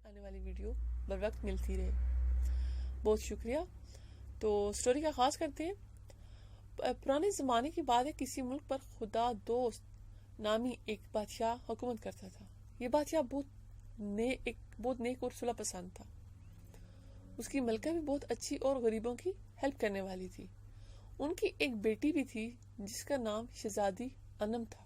آنے والی ویڈیو بر وقت ملتی رہے. بہت شکریہ. تو سٹوری کا آغاز کرتے ہیں. پرانے زمانے کی بات ہے، کسی ملک پر خدا دوست نامی ایک بادشاہ حکومت کرتا تھا. یہ بادشاہ بہت نیک اور صلح پسند تھا. اس کی ملکہ بھی بہت اچھی اور غریبوں کی ہیلپ کرنے والی تھی. ان کی ایک بیٹی بھی تھی جس کا نام شہزادی انم تھا.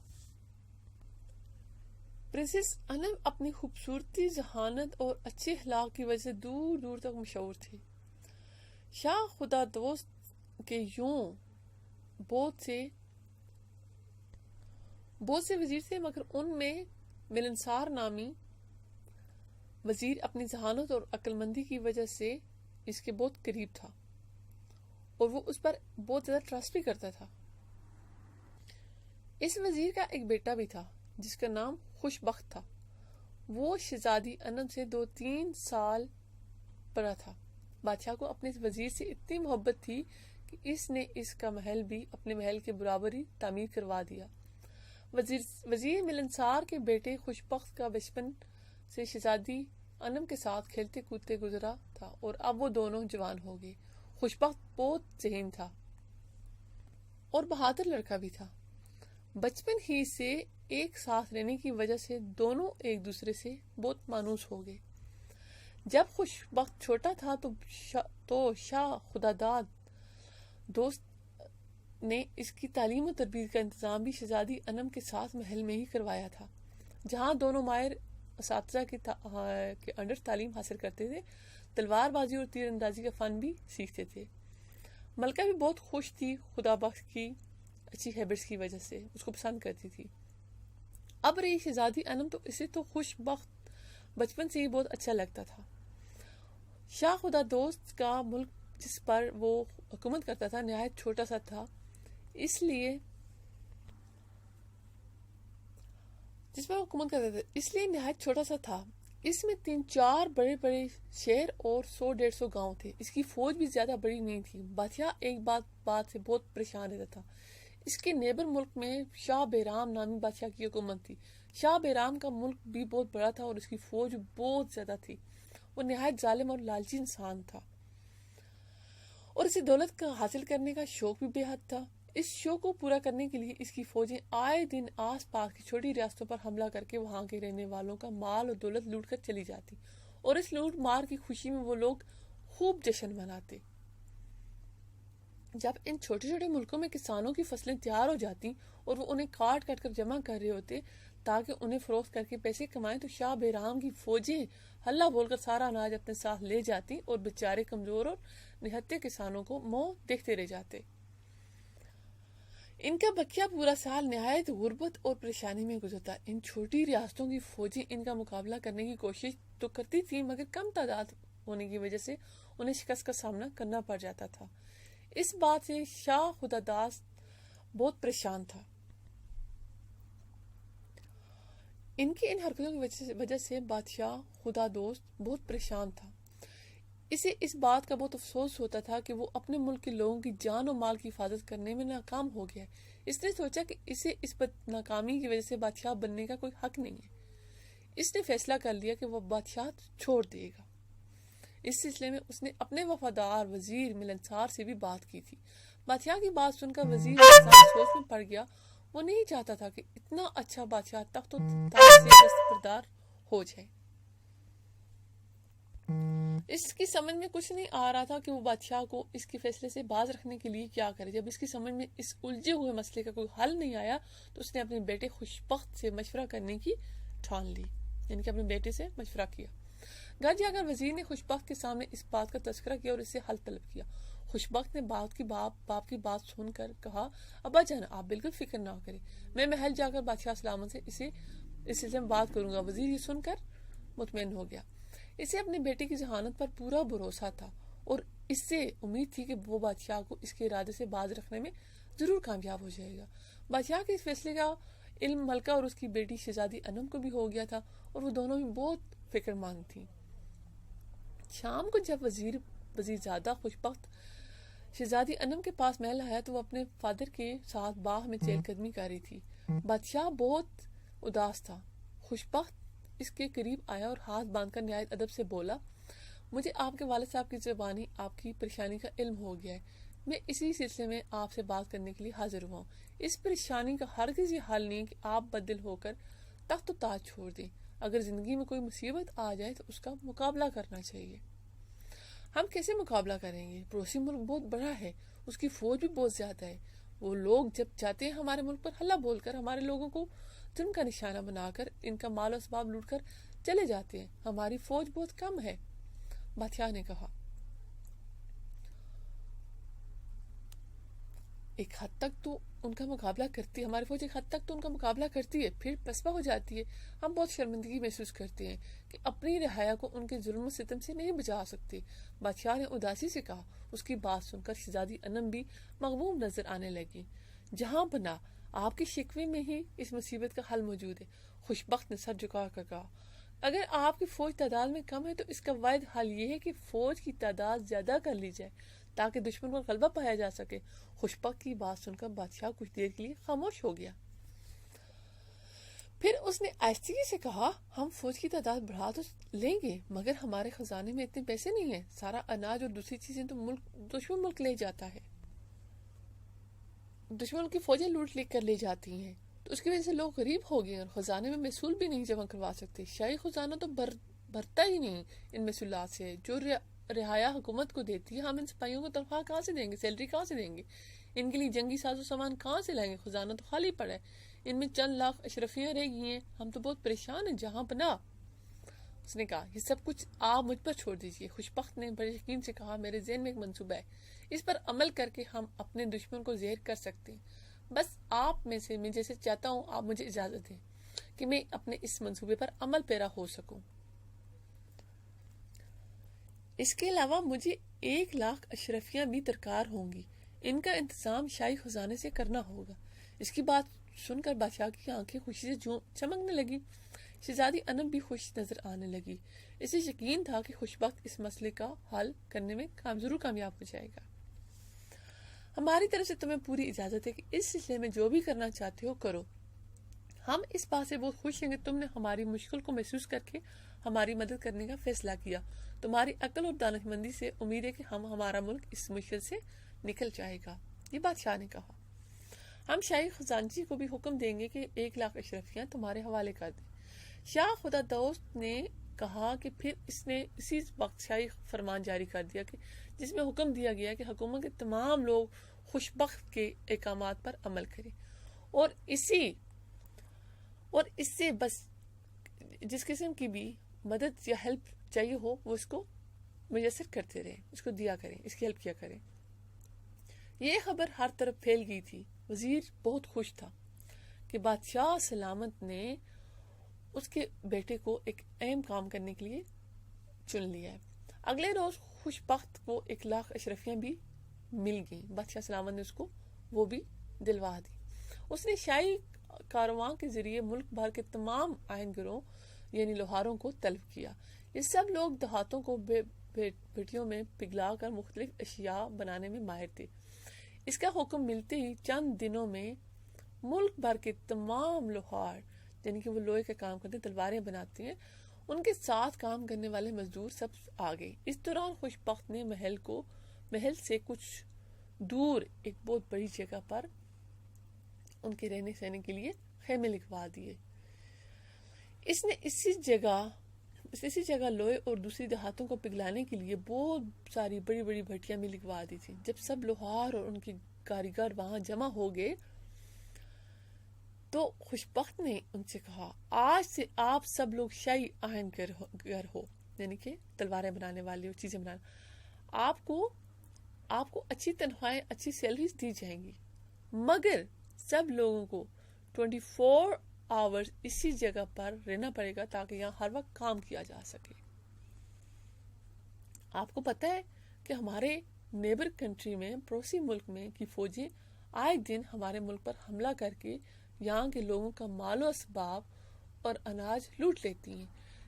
پرنسس انم اپنی خوبصورتی، ذہانت اور اچھے اخلاق کی وجہ سے دور دور تک مشہور تھی. شاہ خدا دوست کے یوں بہت سے وزیر تھے، مگر ان میں ملنسار نامی وزیر اپنی ذہانت اور عقل مندی کی وجہ سے اس کے بہت قریب تھا اور وہ اس پر بہت زیادہ ٹرسٹ بھی کرتا تھا. اس وزیر کا ایک بیٹا بھی تھا جس کا نام خوش بخت تھا. وہ شہزادی انم سے 2-3 سال بڑا تھا. بادشاہ کو اپنے وزیر سے اتنی محبت تھی کہ اس نے اس کا محل بھی اپنے محل کے برابر ہی تعمیر کروا دیا. وزیر ملنسار کے بیٹے خوش بخت کا بچپن سے شہزادی انم کے ساتھ کھیلتے کودتے گزرا تھا اور اب وہ دونوں جوان ہو گئے. خوش بخت بہت ذہین تھا اور بہادر لڑکا بھی تھا. بچپن ہی سے ایک ساتھ رہنے کی وجہ سے دونوں ایک دوسرے سے بہت مانوس ہو گئے. جب خوش بخت چھوٹا تھا تو شاہ خدا دوست نے اس کی تعلیم و تربیت کا انتظام بھی شہزادی انم کے ساتھ محل میں ہی کروایا تھا، جہاں دونوں ماہر اساتذہ کے انڈر تعلیم حاصل کرتے تھے. تلوار بازی اور تیر اندازی کا فن بھی سیکھتے تھے. ملکہ بھی بہت خوش تھی خدا بخت کی اچھی ہیبٹس کی وجہ سے، اس کو پسند کرتی تھی. اب رہی شہزادی انم تو اسے تو خوش بخت بچپن سے ہی بہت اچھا لگتا تھا. شاہ خدا دوست کا ملک جس پر وہ حکومت کرتا تھا نہایت چھوٹا سا تھا، اس لیے نہایت چھوٹا سا تھا. اس میں 3-4 بڑے بڑے شہر اور 100-150 گاؤں تھے. اس کی فوج بھی زیادہ بڑی نہیں تھی. بادشاہ ایک بات سے بہت پریشان رہتا تھا. اس کے نیبر ملک میں شاہ بیرام نامی بادشاہ کی حکومت تھی. شاہ بیرام کا ملک بھی بہت بڑا تھا اور اس کی فوج بہت زیادہ تھی. وہ نہایت ظالم اور لالچی انسان تھا اور اسے دولت کا حاصل کرنے کا شوق بھی بے حد تھا. اس شوق کو پورا کرنے کے لیے اس کی فوجیں آئے دن آس پاس کی چھوٹی ریاستوں پر حملہ کر کے وہاں کے رہنے والوں کا مال اور دولت لوٹ کر چلی جاتی، اور اس لوٹ مار کی خوشی میں وہ لوگ خوب جشن مناتے. جب ان چھوٹے چھوٹے ملکوں میں کسانوں کی فصلیں تیار ہو جاتی اور وہ انہیں کاٹ کر جمع کر رہے ہوتے تاکہ انہیں فروخت کر کے پیسے کمائیں، تو شاہ بیرام کی فوجیں ہلہ بول کر سارا اناج اپنے ساتھ لے جاتی اور بیچارے کمزور اور نہتے کسانوں کو منہ دیکھتے رہ جاتے. ان کا بقیہ پورا سال نہایت غربت اور پریشانی میں گزرتا. ان چھوٹی ریاستوں کی فوجیں ان کا مقابلہ کرنے کی کوشش تو کرتی تھی، مگر کم تعداد ہونے کی وجہ سے انہیں شکست کا سامنا کرنا پڑ جاتا تھا. اس بات سے شاہ خدا دوست بہت پریشان تھا. ان کی ان حرکتوں کی وجہ سے بادشاہ خدا دوست بہت پریشان تھا. اسے اس بات کا بہت افسوس ہوتا تھا کہ وہ اپنے ملک کے لوگوں کی جان و مال کی حفاظت کرنے میں ناکام ہو گیا. اس نے سوچا کہ اسے اس ناکامی کی وجہ سے بادشاہ بننے کا کوئی حق نہیں ہے. اس نے فیصلہ کر لیا کہ وہ بادشاہ چھوڑ دے گا. اس سلسلے میں اس نے اپنے وفادار وزیر ملنسار سے بھی بات کی تھی. بادشاہ کی بات سن کر وزیر ملنسار سوچ میں پڑ گیا. وہ نہیں چاہتا تھا کہ اتنا اچھا بادشاہ تخت و تاج سے دستبردار ہو جائے. اس کی سمجھ میں کچھ نہیں آ رہا تھا کہ وہ بادشاہ کو اس کے فیصلے سے باز رکھنے کے لیے کیا کرے. جب اس کی سمجھ میں اس الجھے ہوئے مسئلے کا کوئی حل نہیں آیا تو اس نے اپنے بیٹے خوش بخت سے مشورہ کرنے کی ٹھان لی، یعنی کہ اپنے بیٹے سے مشورہ کیا. گھر جا کر وزیر نے خوش بخت کے سامنے اس بات کا تذکرہ کیا اور اس سے حل طلب کیا. خوش بخت نے باپ کی بات سن کر کہا، ابا جان آپ بالکل فکر نہ کریں، میں محل جا کر بادشاہ سلامت سے اس سلسلے میں بات کروں گا. وزیر یہ سن کر مطمئن ہو گیا. اسے اپنے بیٹے کی ذہانت پر پورا بھروسہ تھا اور اس سے امید تھی کہ وہ بادشاہ کو اس کے ارادے سے باز رکھنے میں ضرور کامیاب ہو جائے گا. بادشاہ کے اس فیصلے کا علم ملکہ اور اس کی بیٹی شہزادی انم کو بھی ہو گیا تھا اور وہ دونوں بھی بہت فکر مند تھیں. شام کو جب وزیر زادہ خوش بخت شہزادی انم کے پاس محل آیا تو وہ اپنے فادر کے ساتھ باغ میں چہل قدمی کر رہی تھی. بادشاہ بہت اداس تھا. خوش بخت اس کے قریب آیا اور ہاتھ باندھ کر نہایت ادب سے بولا، مجھے آپ کے والد صاحب کی زبانی آپ کی پریشانی کا علم ہو گیا ہے، میں اسی سلسلے میں آپ سے بات کرنے کے لیے حاضر ہوا ہوں۔ اس پریشانی کا ہرگز یہ حل نہیں کہ آپ بدل ہو کر تخت و تاج چھوڑ دیں۔ اگر زندگی میں کوئی مصیبت آ جائے تو اس کا مقابلہ کرنا چاہیے۔ ہم کیسے مقابلہ کریں گے؟ پڑوسی ملک بہت بڑا ہے، اس کی فوج بھی بہت زیادہ ہے۔ وہ لوگ جب جاتے ہیں ہمارے ملک پر ہلا بول کر ہمارے لوگوں کو جن کا نشانہ بنا کر ان کا مال و اسباب لوٹ کر چلے جاتے ہیں۔ ہماری فوج بہت کم ہے۔ بادشاہ نے کہا، ایک حد تک تو ان کا مقابلہ کرتی ہے، ہماری فوج ایک حد تک تو ان کا مقابلہ کرتی ہے، پھر پسپا ہو جاتی ہے۔ ہم بہت شرمندگی محسوس کرتے ہیں کہ اپنی رعایا کو ان کے ظلم و ستم سے نہیں بچا سکتے۔ بادشاہ نے اداسی سے کہا۔ اس کی بات سن کر شہزادی انم بھی مغموم نظر آنے لگی۔ جہاں بنا، آپ کے شکوے میں ہی اس مصیبت کا حل موجود ہے۔ خوشبخت نے سر جھکا کر کہا، اگر آپ کی فوج تعداد میں کم ہے تو اس کا واحد حل یہ ہے کہ فوج کی تعداد زیادہ کر لی جائے تاکہ دشمن پر غلبہ پایا جا سکے۔ خوشبخت کی بات سن کر بادشاہ کچھ دیر کے لیے خاموش ہو گیا، پھر اس نے آہستگی سے کہا، ہم فوج کی تعداد بڑھا تو لیں گے مگر ہمارے خزانے میں اتنے پیسے نہیں ہیں۔ سارا اناج اور دوسری چیزیں تو دشمن ملک لے جاتا ہے، دشمن کی فوجیں لوٹ لے کر لے جاتی ہیں، تو اس کی وجہ سے لوگ غریب ہو گئے اور خزانے میں محصول بھی نہیں جمع کروا سکتے۔ شاہی خزانہ تو بھرتا ہی نہیں ان محصولات سے جو رعایا حکومت کو دیتی ہے۔ ہم ان سپاہیوں کو تنخواہ کہاں سے دیں گے؟ سیلری کہاں سے دیں گے؟ ان کے لیے جنگی ساز و سامان کہاں سے لائیں گے؟ خزانہ تو خالی پڑا ہے، ان میں چند لاکھ اشرفیاں رہ گئی ہیں، ہم تو بہت پریشان ہیں جہاں پناہ۔ اس نے کہا، یہ سب کچھ آپ مجھ پر چھوڑ دیجئے۔ خوشبخت نے بڑے یقین سے کہا، میرے ذہن میں ایک منصوبہ ہے، اس پر عمل کر کے ہم اپنے دشمن کو زہر کر سکتے ہیں۔ بس آپ میں سے میں جیسے چاہتا ہوں آپ مجھے اجازت دیں کہ میں اپنے اس منصوبے پر عمل پیرا ہو سکوں۔ اس کے علاوہ مجھے 1,00,000 اشرفیاں بھی درکار ہوں گی، ان کا انتظام شاہی خزانے سے کرنا ہوگا۔ اس کی بات سن کر بادشاہ کی آنکھیں خوشی سے چمکنے لگی۔ شہزادی انم بھی خوش نظر آنے لگی۔ اسے یقین تھا کہ خوشبخت اس مسئلے کا حل کرنے میں ضرور کامیاب ہو جائے گا۔ ہماری طرف سے تمہیں پوری اجازت ہے کہ اس سلسلے میں جو بھی کرنا چاہتے ہو کرو۔ ہم اس بات سے بہت خوش ہیں کہ تم نے ہماری مشکل کو محسوس کر کے ہماری مدد کرنے کا فیصلہ کیا۔ تمہاری عقل اور دانشمندی سے امید ہے کہ ہمارا ملک اس مشکل سے نکل جائے گا۔ یہ بادشاہ نے کہا۔ ہم شاہی خزانچی کو بھی حکم دیں گے کہ 1,00,000 اشرفیاں تمہارے حوالے کر دیں۔ شاہ خدا دوست نے کہا کہ پھر اس نے اسی وقت شاہی فرمان جاری کر دیا کہ جس میں حکم دیا گیا کہ حکومت کے تمام لوگ خوشبخت کے احکامات پر عمل کریں اور اس سے بس جس قسم کی بھی مدد یا ہیلپ چاہیے ہو وہ اس کو میسر کرتے رہیں، اس کو دیا کریں، اس کی ہیلپ کیا کریں۔ یہ خبر ہر طرف پھیل گئی تھی۔ وزیر بہت خوش تھا کہ بادشاہ سلامت نے اس کے بیٹے کو ایک اہم کام کرنے کے لیے چن لیا ہے۔ اگلے روز خوشبخت کو 1,00,000 اشرفیاں بھی مل گئیں۔ بادشاہ سلامت نے اس کو وہ بھی دلوا دی۔ اس نے شاہی کارواں کے ذریعے ملک بھر کے تمام آئین گروں یعنی لوہاروں کو طلب کیا۔ یہ سب لوگ دیہاتوں کو بھٹیوں میں پگھلا کر مختلف اشیاء بنانے میں ماہر تھے۔ اس کا حکم ملتے ہی چند دنوں میں ملک بھر کے تمام لوہار یعنی کہ وہ لوہے کا کام کرتے ہیں، تلواریں بناتے ہیں، ان کے ساتھ کام کرنے والے مزدور سب آ گئے۔ اس دوران خوشبخت نے محل سے کچھ دور ایک بہت بڑی جگہ پر ان کے رہنے سہنے کے لیے خیمے لگوا دیے۔ اس نے اسی جگہ لوہے اور دوسری دھاتوں کو پگھلانے کے لیے بہت ساری بڑی بڑی بھٹیاں بھی لگوا دی تھی۔ جب سب لوہار اور ان کے کاریگر وہاں جمع ہو گئے تو خوشبخت نے ان سے کہا، آج سے آپ سب لوگ شاہی آہن گر ہو، یعنی کہ تلواریں بنانے والے اور چیزیں بنانے، آپ کو اچھی تنخواہیں، اچھی سیلریز دی جائیں گی، مگر سب لوگوں کو 24 آورز اسی جگہ پر رہنا پڑے گا تاکہ یہاں ہر وقت کام کیا جا سکے۔ آپ کو پتہ ہے کہ ہمارے نیبر کنٹری میں، پڑوسی ملک میں کی فوجیں آئے دن ہمارے ملک پر حملہ کر کے یہاں کے لوگوں کا مال و اسباب اور اناج لوٹ لیتی ہیں۔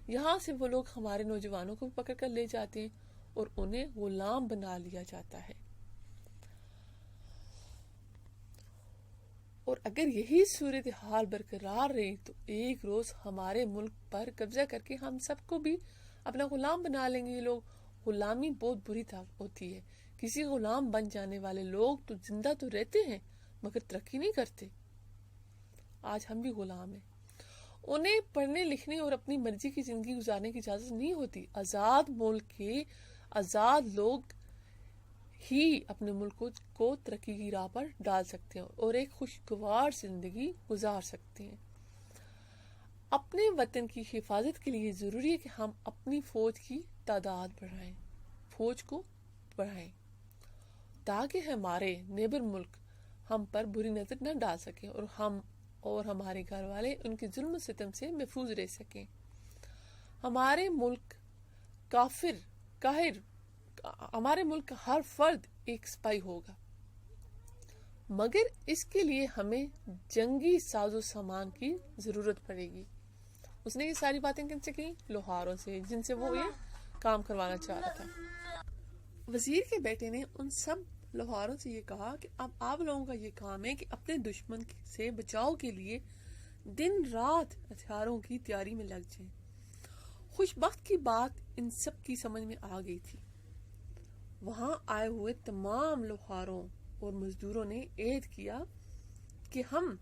یہاں سے وہ لوگ ہمارے نوجوانوں کو پکڑ کر لے جاتے ہیں اور انہیں غلام بنا لیا جاتا ہے۔ اور اگر یہی صورتحال برقرار رہی تو ایک روز ہمارے ملک پر قبضہ کر کے ہم سب کو بھی اپنا غلام بنا لیں گے یہ لوگ. غلامی بہت بری ہوتی ہے. کسی غلام بن جانے والے لوگ تو زندہ تو رہتے ہیں مگر ترقی نہیں کرتے. آج ہم بھی غلام ہیں. انہیں پڑھنے لکھنے اور اپنی مرضی کی زندگی گزارنے کی اجازت نہیں ہوتی. آزاد ملک کے آزاد لوگ ہی اپنے ملک کو ترقی کی راہ پر ڈال سکتے ہیں اور ایک خوشگوار زندگی گزار سکتے ہیں. اپنے وطن کی حفاظت کے لیے ضروری ہے کہ ہم اپنی فوج کی تعداد بڑھائیں، فوج کو بڑھائیں تاکہ ہمارے نیبر ملک ہم پر بری نظر نہ ڈال سکیں اور ہم اور ہمارے گھر والے ان کے ظلم و ستم سے محفوظ رہ سکیں. ہمارے ملک ہمارے ملک کا ہر فرد ایک سپاہی ہوگا، مگر اس کے لیے ہمیں جنگی ساز و سامان کی ضرورت پڑے گی. اس نے یہ ساری باتیں کن سے کی؟ لوہاروں سے، جن سے وہ یہ کام کروانا چاہ رہا تھا. وزیر کے بیٹے نے ان سب لوہاروں سے یہ کہا کہ اب آپ لوگوں کا یہ کام ہے کہ اپنے دشمن سے بچاؤ کے لیے دن رات ہتھیاروں کی تیاری میں لگ جائیں. خوشبخت کی بات ان سب کی سمجھ میں آ گئی تھی. وہاں آئے ہوئے تمام لوہاروں اور مزدوروں نے عہد کیا کہ ہم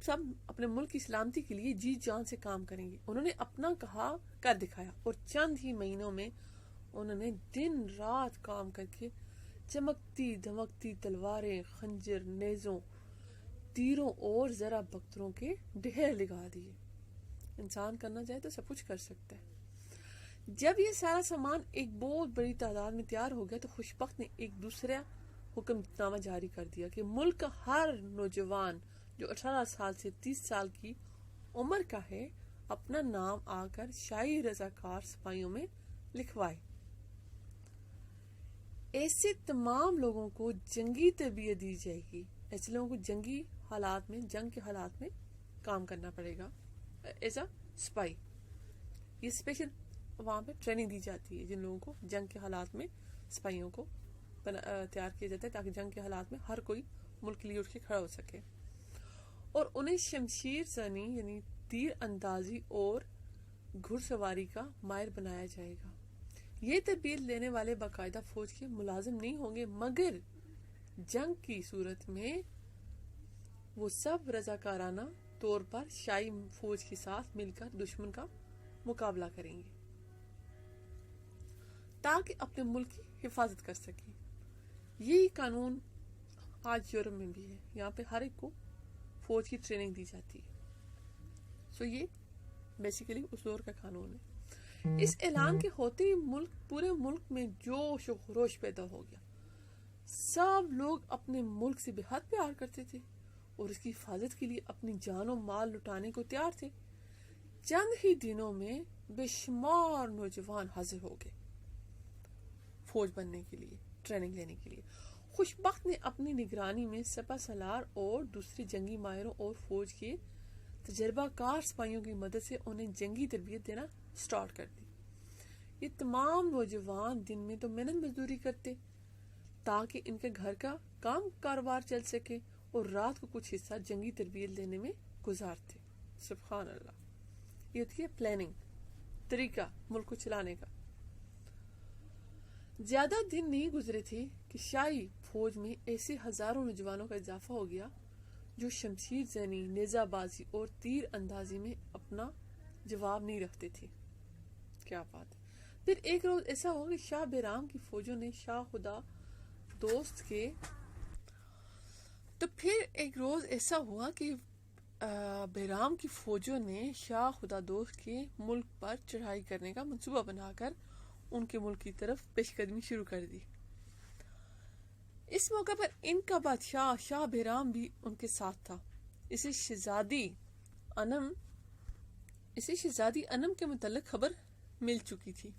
سب اپنے ملک کی سلامتی کے لیے جی جان سے کام کریں گے. انہوں نے اپنا کہا کر دکھایا اور چند ہی مہینوں میں انہوں نے دن رات کام کر کے چمکتی دمکتی تلواریں، خنجر، نیزوں، تیروں اور ذرا بختروں کے ڈھیر لگا دیے. انسان کرنا چاہے تو سب کچھ کر سکتا ہے. جب یہ سارا سامان ایک بہت بڑی تعداد میں تیار ہو گیا تو خوشبخت نے ایک دوسرا حکم نامہ جاری کر دیا کہ ملک کا ہر نوجوان جو 18 سال سے 30 سال کی عمر کا ہے اپنا نام آ کر شاہی رضاکار سپاہیوں میں لکھوائے. ایسے تمام لوگوں کو جنگی تربیت دی جائے گی. ایسے لوگوں کو جنگی حالات میں، جنگ کے حالات میں کام کرنا پڑے گا ایز اے سپاہی. یہ اسپیشل وہاں پہ ٹریننگ دی جاتی ہے جن لوگوں کو جنگ کے حالات میں سپاہیوں کو تیار کیا جاتا ہے تاکہ جنگ کے حالات میں ہر کوئی ملک کے لیے اٹھ کے کھڑا ہو سکے. اور انہیں شمشیر زنی یعنی تیر اندازی اور گھڑ سواری کا ماہر بنایا جائے گا. یہ تربیت لینے والے باقاعدہ فوج کے ملازم نہیں ہوں گے مگر جنگ کی صورت میں وہ سب رضاکارانہ طور پر شاہی فوج کے ساتھ مل کر دشمن کا مقابلہ کریں گے تاکہ اپنے ملک کی حفاظت کر سکیں. یہی قانون آج یورپ میں بھی ہے. یہاں پہ ہر ایک کو فوج کی ٹریننگ دی جاتی ہے. سو یہ بیسیکلی اس دور کا قانون ہے. اس اعلان کے ہوتے ہی پورے ملک میں جوش و خروش پیدا ہو گیا. سب لوگ اپنے ملک سے بے حد پیار کرتے تھے اور اس کی حفاظت کے لیے اپنی جان و مال لٹانے کو تیار تھے. چند ہی دنوں میں بے شمار نوجوان حاضر ہو گئے فوج بننے کے لیے، ٹریننگ لینے کے لیے. خوشبخت نے اپنی نگرانی میں سپہ سالار اور دوسرے جنگی ماہروں اور فوج کے تجربہ کار سپاہیوں کی مدد سے انہیں جنگی تربیت دینا سٹارٹ کر دی. یہ تمام نوجوان دن میں تو محنت مزدوری کرتے تاکہ ان کے گھر کا کاروبار چل سکے اور رات کو کچھ حصہ جنگی تربیت لینے میں گزارتے. سبحان اللہ. یہ ہوتی ہے پلاننگ، طریقہ ملک کو چلانے کا. زیادہ دن نہیں گزرے تھے کہ شاہی فوج میں ایسے ہزاروں نوجوانوں کا اضافہ ہو گیا جو شمشیر زنی، نیزہ بازی اور تیر اندازی میں اپنا جواب نہیں رکھتے تھے. کیا بات ہے. پھر ایک روز ایسا ہوا کہ شاہ بیرام کی فوجوں نے شاہ خدا دوست کے بیرام کی فوجوں نے شاہ خدا دوست کے ملک پر چڑھائی کرنے کا منصوبہ بنا کر ان کے ملک کی طرف پیش قدمی شروع کر دی. اس موقع پر ان کا بادشاہ شاہ بیرام بھی ان کے ساتھ تھا. اسے شہزادی انم کے متعلق خبر مل چکی تھی.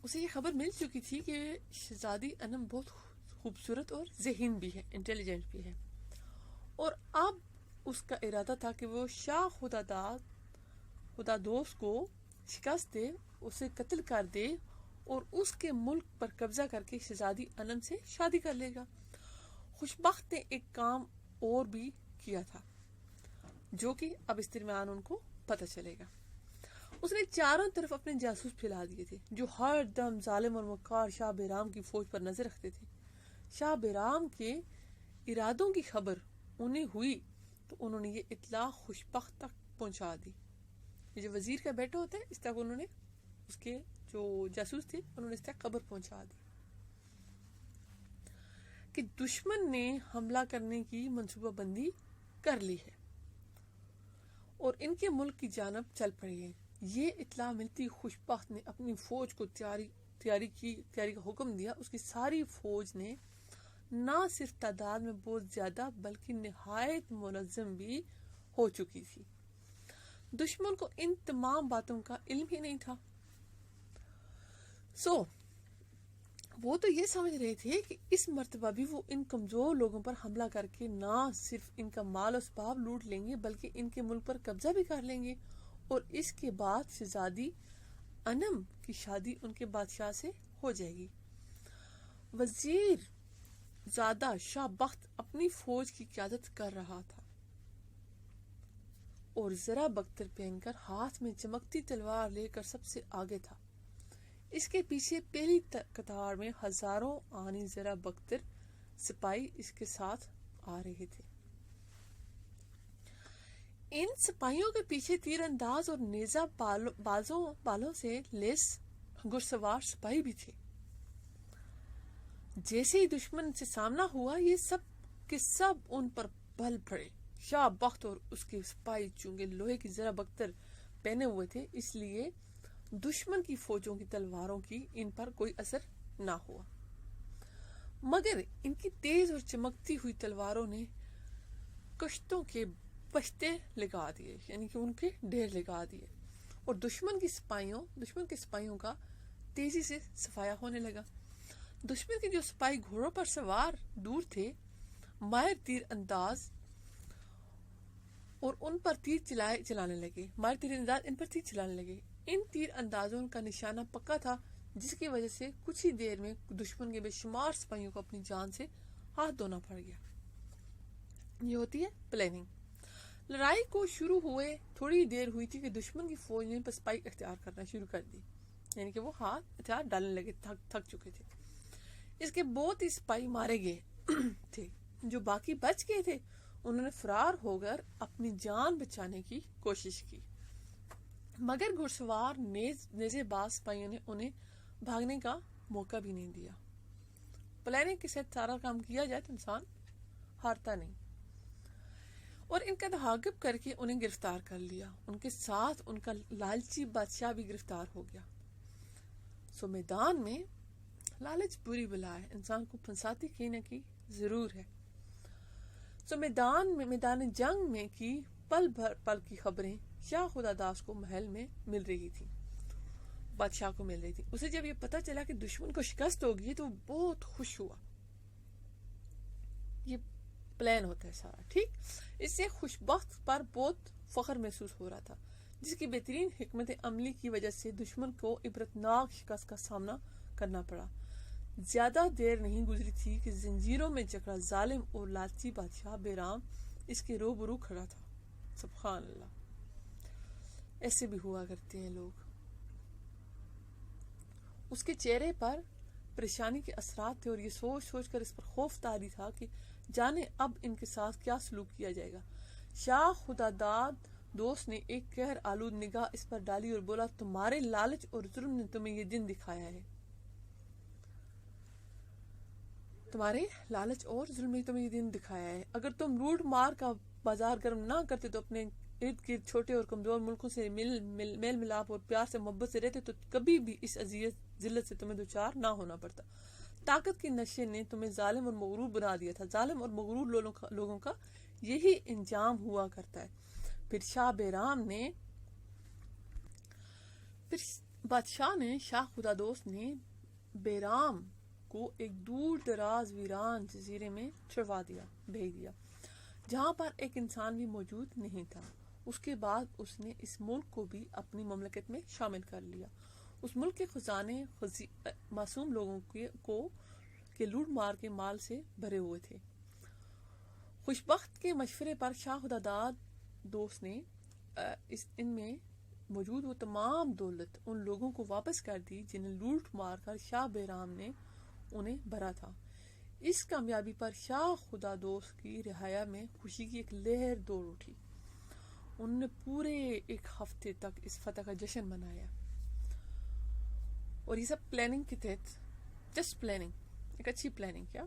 اسے یہ خبر مل چکی تھی کہ شہزادی انم بہت خوبصورت اور ذہین بھی ہے، انٹیلیجنٹ بھی ہے، اور اب اس کا ارادہ تھا کہ وہ شاہ خدا دوست کو شکست دے، اسے قتل کر دے اور اس کے ملک پر قبضہ کر کے شہزادی انم سے شادی کر لے گا۔ خوشبخت نے ایک کام اور بھی کیا تھا جو کہ اب اس درمیان ان کو پتہ چلے گا۔ اس نے چاروں طرف اپنے جاسوس پھیلا دیے تھے جو ہر دم ظالم اور مکار شاہ بیرام کی فوج پر نظر رکھتے تھے۔ شاہ بیرام کے ارادوں کی خبر انہیں ہوئی تو انہوں نے یہ اطلاع خوشبخت تک پہنچا دی۔ یہ جو وزیر کا بیٹا ہوتا ہے اس تک انہوں نے، اس کے جو جاسوس تھے انہوں نے اس تک خبر پہنچا دی کہ دشمن نے حملہ کرنے کی منصوبہ بندی کر لی ہے اور ان کے ملک کی جانب چل پڑی ہے۔ یہ اطلاع ملتی خوشبخت نے اپنی فوج کو تیاری کا حکم دیا۔ اس کی ساری فوج نے نہ صرف تعداد میں بہت زیادہ بلکہ نہایت منظم بھی ہو چکی تھی۔ دشمن کو ان تمام باتوں کا علم ہی نہیں تھا۔ وہ تو یہ سمجھ رہے تھے کہ اس مرتبہ بھی وہ ان کمزور لوگوں پر حملہ کر کے نہ صرف ان کا مال و اسباب لوٹ لیں گے بلکہ ان کے ملک پر قبضہ بھی کر لیں گے، اور اس کے بعد شہزادی انم کی شادی ان کے بادشاہ سے ہو جائے گی۔ وزیر زادہ شاہ بخت اپنی فوج کی قیادت کر رہا تھا اور زرہ بختر پہن کر ہاتھ میں چمکتی تلوار لے کر سب سے آگے تھا۔ اس کے پیچھے پہلی قطار میں ہزاروں آنی زرہ بختر سپاہی اس کے ساتھ آ رہے تھے۔ ان سپاہیوں کے پیچھے تیر انداز اور نیزہ بالوں سے لیس گھڑسوار سپاہی بھی تھے۔ جیسے ہی دشمن سے سامنا ہوا یہ سب کے سب ان پر بل پڑے۔ شاہ بخت اور اس کے سپاہی چونکہ لوہے کی زرہ بختر پہنے ہوئے تھے اس لیے دشمن کی فوجوں کی تلواروں کی ان پر کوئی اثر نہ ہوا، مگر ان کی تیز اور چمکتی ہوئی تلواروں نے کشتوں کے پشتے لگا دیے، یعنی کہ ان کے ڈھیر لگا دیے، اور دشمن کے سپاہیوں کا تیزی سے صفایا ہونے لگا۔ دشمن کے جو سپاہی گھوڑوں پر سوار دور تھے ماہر تیر انداز ان پر تیر چلانے لگے۔ ان تیر اندازوں کا نشانہ پکا تھا جس کی وجہ سے کچھ ہی دیر میں دشمن کے بے شمار سپاہیوں کو اپنی جان سے ہاتھ دھونا پڑ گیا۔ یہ ہوتی ہے پلاننگ۔ لڑائی کو شروع ہوئے تھوڑی دیر ہوئی تھی کہ دشمن کی فوج نے پسپائی اختیار کرنا شروع کر دی، یعنی کہ وہ ہاتھ ہتھیار ڈالنے لگے، تھک چکے تھے۔ اس کے بہت ہی سپاہی مارے گئے تھے۔ جو باقی بچ گئے تھے انہوں نے فرار ہو کر اپنی جان بچانے کی کوشش کی، مگر گھڑسوار نیزے باز سپاہیوں نے انہیں بھاگنے کا موقع بھی نہیں دیا۔ پلاننگ کے ساتھ سارا کام کیا جائے تو انسان ہارتا نہیں، اور ان کا تعاقب کر کے انہیں گرفتار کر لیا۔ ان کے ساتھ ان کا لالچی بادشاہ بھی گرفتار ہو گیا۔ میدان میں لالچ بری بلا ہے، انسان کو پھنساتی کی نہ کی ضرور ہے۔ میدان جنگ میں کی پل بھر پل کی خبریں شاہ خدا داس کو محل میں مل رہی تھی، بادشاہ کو مل رہی تھی۔ اسے جب یہ پتا چلا کہ دشمن کو شکست ہوگی تو وہ بہت خوش ہوا۔ یہ پلان ہوتا ہے سارا، ٹھیک۔ اس سے خوشبخت پر بہت فخر محسوس ہو رہا تھا، جس کی بہترین حکمت عملی کی وجہ سے دشمن کو عبرتناک شکست کا سامنا کرنا پڑا۔ زیادہ دیر نہیں گزری تھی کہ زنجیروں میں جکڑا ظالم اور لالچی بادشاہ بیرام اس کے روبرو کھڑا تھا۔ سبحان اللہ، ایسے بھی ہوا کرتے ہیں لوگ۔ اس کے چہرے پر پریشانی کے اثرات تھے اور یہ سوچ کر اس پر خوف طاری تھا کہ جانے اب ان کے ساتھ کیا سلوک کیا جائے گا۔ شاہ خدا داد دوست نے ایک قہر آلود نگاہ اس پر ڈالی اور بولا، تمہارے لالچ اور ظلم نے تمہیں یہ دن دکھایا ہے۔ اگر تم روٹ مار کا بازار گرم نہ کرتے تو اپنے ارد گرد چھوٹے اور کمزور ملکوں سے میل ملاپ اور پیار سے محبت سے رہتے تو کبھی بھی اس اذیت ذلت سے تمہیں دوچار نہ ہونا پڑتا۔ طاقت کی نشے نے تمہیں ظالم اور مغرور بنا دیا تھا۔ ظالم اور مغرور لوگوں کا یہی انجام ہوا کرتا ہے۔ پھر بادشاہ نے شاہ خدا دوست نے بیرام کو ایک دور دراز ویران جزیرے میں بھیج دیا جہاں پر ایک انسان بھی موجود نہیں تھا۔ اس کے بعد اس نے اس ملک کو بھی اپنی مملکت میں شامل کر لیا۔ اس ملک کے خزانے معصوم لوگوں کے لوٹ مار کے مال سے بھرے ہوئے تھے۔ خوشبخت کے مشورے پر شاہ خداداد دوست نے ان میں موجود وہ تمام دولت ان لوگوں کو واپس کر دی جنہیں لوٹ مار کر شاہ بیرام نے انہیں بھرا تھا۔ اس کامیابی پر شاہ خدادوست کی رہایا میں خوشی کی ایک لہر دوڑ اٹھی۔ انہوں نے پورے ایک ہفتے تک اس فتح کا جشن منایا، اور یہ سب پلاننگ کے تحت، جسٹ پلاننگ، ایک اچھی پلاننگ کیا۔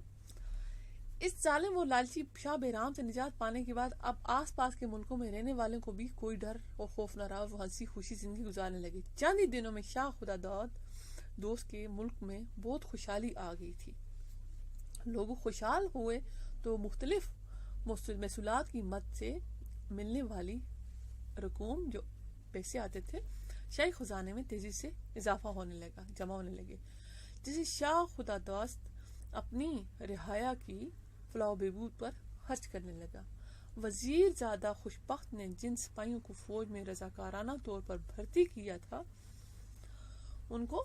اس ظالم اور لالچی شاہ بیرام سے نجات پانے کے بعد اب آس پاس کے ملکوں میں رہنے والوں کو بھی کوئی ڈر اور خوف نہ رہا، وہ ہنسی خوشی زندگی گزارنے لگے۔ چند ہی دنوں میں شاہ خداداد دوست کے ملک میں بہت خوشحالی آ گئی تھی۔ لوگ خوشحال ہوئے تو مختلف محصولات کی مد سے ملنے والی رقوم، جو پیسے آتے تھے، شاہی خزانے میں تیزی سے اضافہ ہونے لگا، جمع ہونے لگے، جسے شاہ خدادوست اپنی رعایا کی فلاح و بہبود پر خرچ کرنے لگا۔ وزیر زادہ خوشبخت نے جن سپاہیوں کو فوج میں رضاکارانہ طور پر بھرتی کیا تھا، ان کو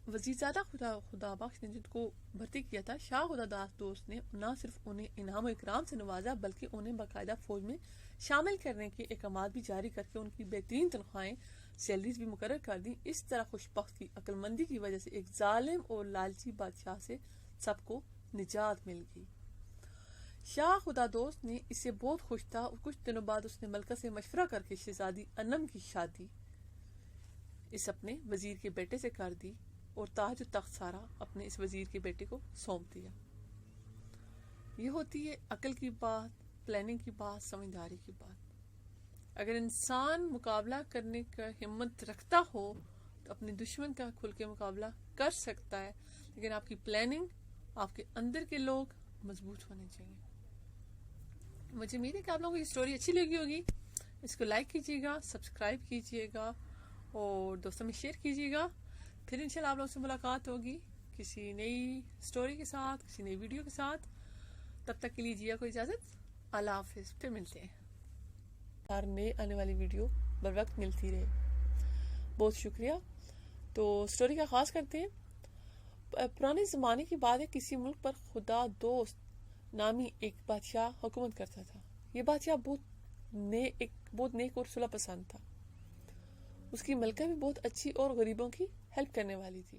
وزیر زادہ خدا بخش نے جن کو بھرتی کیا تھا، شاہ خداداد دوست نے نہ صرف انہیں انعام و اکرام سے نوازا، بلکہ انہیں باقاعدہ فوج میں شامل کرنے کے احکامات بھی جاری کر کے ان کی بہترین تنخواہیں، سیلریز بھی مقرر کر دیں۔ اس طرح خوشبخت کی عقل مندی کی وجہ سے ایک ظالم اور لالچی بادشاہ سے سب کو نجات مل گئی۔ شاہ خدادوست نے اس سے بہت خوش تھا، اور کچھ دنوں بعد اس نے ملکہ سے مشورہ کر کے شہزادی انم کی شادی اس اپنے وزیر کے بیٹے سے کر دی، اور تاج و تخت سارا اپنے اس وزیر کے بیٹے کو سونپ دیا۔ یہ ہوتی ہے عقل کی بات، پلاننگ کی بات، سمجھداری کی بات۔ اگر انسان مقابلہ کرنے کا ہمت رکھتا ہو تو اپنے دشمن کا کھل کے مقابلہ کر سکتا ہے، لیکن آپ کی پلاننگ، آپ کے اندر کے لوگ مضبوط ہونے چاہیے۔ مجھے امید ہے کہ آپ لوگوں کو یہ اسٹوری اچھی لگی ہوگی۔ اس کو لائک کیجیے گا، سبسکرائب کیجیے گا، اور دوستوں میں شیئر کیجیے گا۔ پھر انشاءاللہ آپ لوگوں سے ملاقات ہوگی کسی نئی اسٹوری کے ساتھ، کسی نئی ویڈیو کے ساتھ۔ تب تک کے لیے جیا کو اجازت، اللہ حافظ، پھر ملتے ہیں۔ ہر نئے آنے والی ویڈیو بر وقت ملتی رہے۔ بہت شکریہ۔ تو اسٹوری کا آغاز کرتے ہیں۔ پرانے زمانے کی بات ہے، کسی ملک پر خدا دوست نامی ایک بادشاہ حکومت کرتا تھا۔ یہ بادشاہ بہت نیک اور صلح پسند تھا۔ اس کی ملکہ بھی بہت اچھی اور غریبوں کی ہیلپ کرنے والی تھی۔